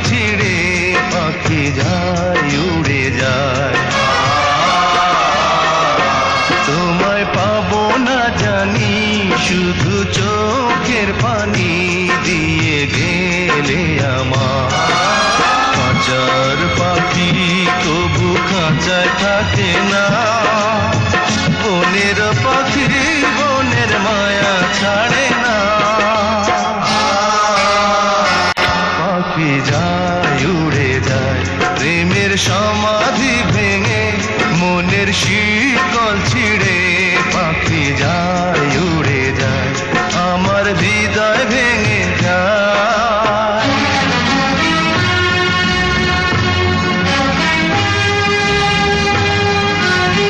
ছিড়ে পাখি যায় উড়ে যায়। তোমায় পাবো না জানি, শুধু চোখের পানি দিয়ে গেলে আমার। খাঁচার পাখি তবু খাঁচায় থাকে না, বনের পাখি বনের মায়া ছাড়ে না। পাখি যায় উড়ে যায়, প্রেমের সমাধি ভেঙে মনের শিকল ছিঁড়ে পাখি যায় উড়ে যায়। আমার হৃদয় ভেঙে